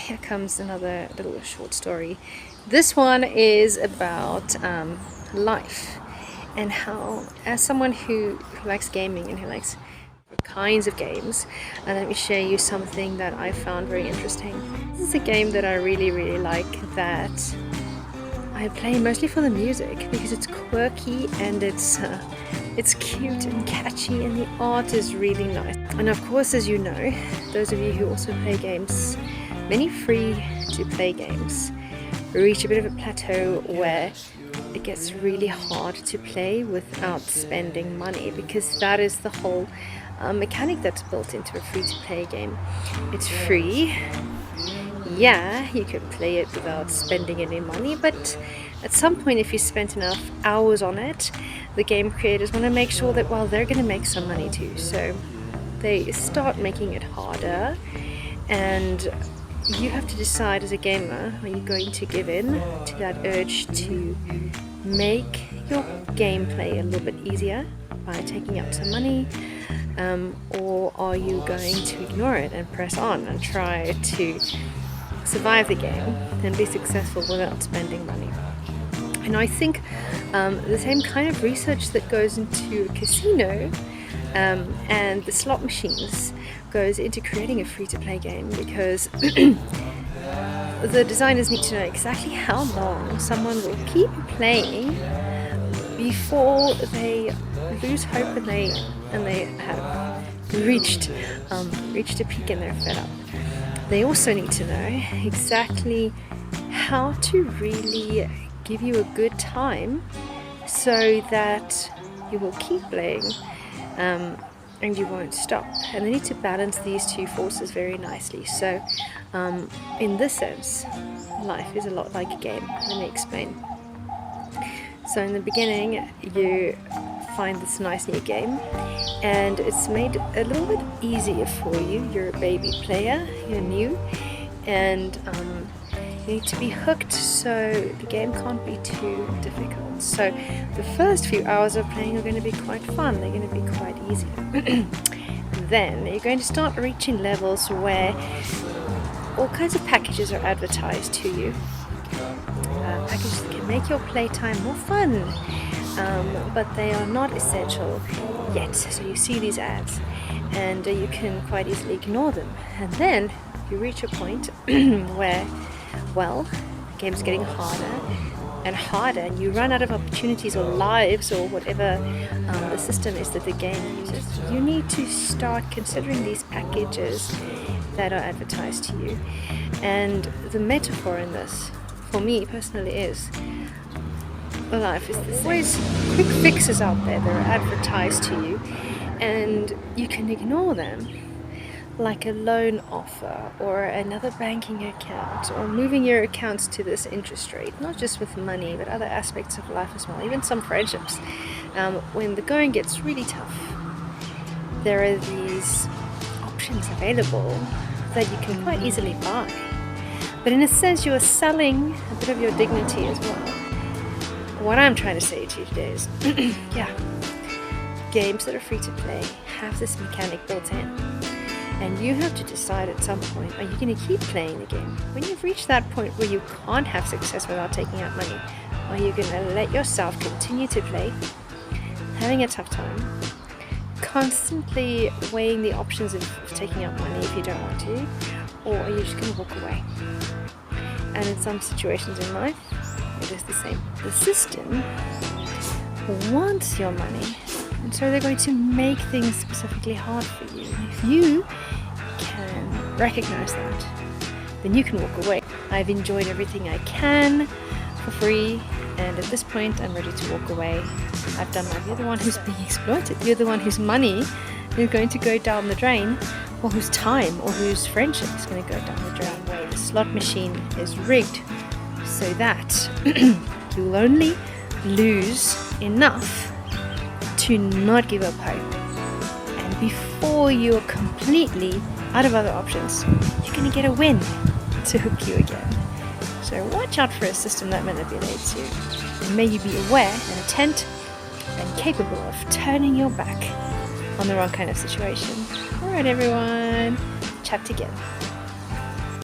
here comes another little short story. This one is about life, and how, as someone who likes gaming and who likes kinds of games, and let me share you something that I found very interesting. This is a game that I really like, that I play mostly for the music because it's quirky and it's cute and catchy, and the art is really nice. And of course, as you know, those of you who also play games, many free to play games reach a bit of a plateau where it gets really hard to play without spending money, because that is the whole mechanic that's built into a free to play game. It's free. Yeah, you can play it without spending any money, but at some point, if you spent enough hours on it, the game creators want to make sure that, well, they're going to make some money too. So they start making it harder, and you have to decide as a gamer, are you going to give in to that urge to make your gameplay a little bit easier by taking out some money, or are you going to ignore it and press on and try to survive the game and be successful without spending money? And I think the same kind of research that goes into a casino and the slot machines goes into creating a free-to-play game, because the designers need to know exactly how long someone will keep playing before they lose hope and they have reached a peak and they're fed up. They also need to know exactly how to really give you a good time so that you will keep playing and you won't stop. And they need to balance these two forces very nicely. So in this sense, life is a lot like a game. Let me explain. So in the beginning, you find this nice new game, and it's made a little bit easier for you. You're a baby player, you're new, and you need to be hooked, so the game can't be too difficult. So the first few hours of playing are going to be quite fun, they're going to be quite easy. Then you're going to start reaching levels where all kinds of packages are advertised to you. Packages that can make your playtime more fun, but they are not essential yet. So you see these ads and you can quite easily ignore them. And then you reach a point where, well, the game's getting harder and harder, and you run out of opportunities or lives or whatever the system is that the game uses. You need to start considering these packages that are advertised to you. And the metaphor in this, for me personally, is life is the same. Always quick fixes out there that are advertised to you, and you can ignore them, like a loan offer or another banking account, or moving your accounts to this interest rate, not just with money but other aspects of life as well, even some friendships. When the going gets really tough, there are these options available that you can quite easily buy, but in a sense you are selling a bit of your dignity as well. What I'm trying to say to you today is yeah, games that are free to play have this mechanic built in. And you have to decide at some point, are you going to keep playing the game? When you've reached that point where you can't have success without taking out money, are you going to let yourself continue to play, having a tough time, constantly weighing the options of taking out money if you don't want to, or are you just going to walk away? And in some situations in life, it is the same. The system wants your money, and so they're going to make things specifically hard for you. And if you can recognize that, then you can walk away. I've enjoyed everything I can for free, and at this point I'm ready to walk away. I've done my, you're the one who's being exploited. You're the one whose money is going to go down the drain, or whose time or whose friendship is going to go down the drain. The slot machine is rigged so that you'll only lose enough to not give up hope. And before you're completely out of other options, you're going to get a win to hook you again. So watch out for a system that manipulates you. And may you be aware and attent and capable of turning your back on the wrong kind of situation. Alright everyone, chat together.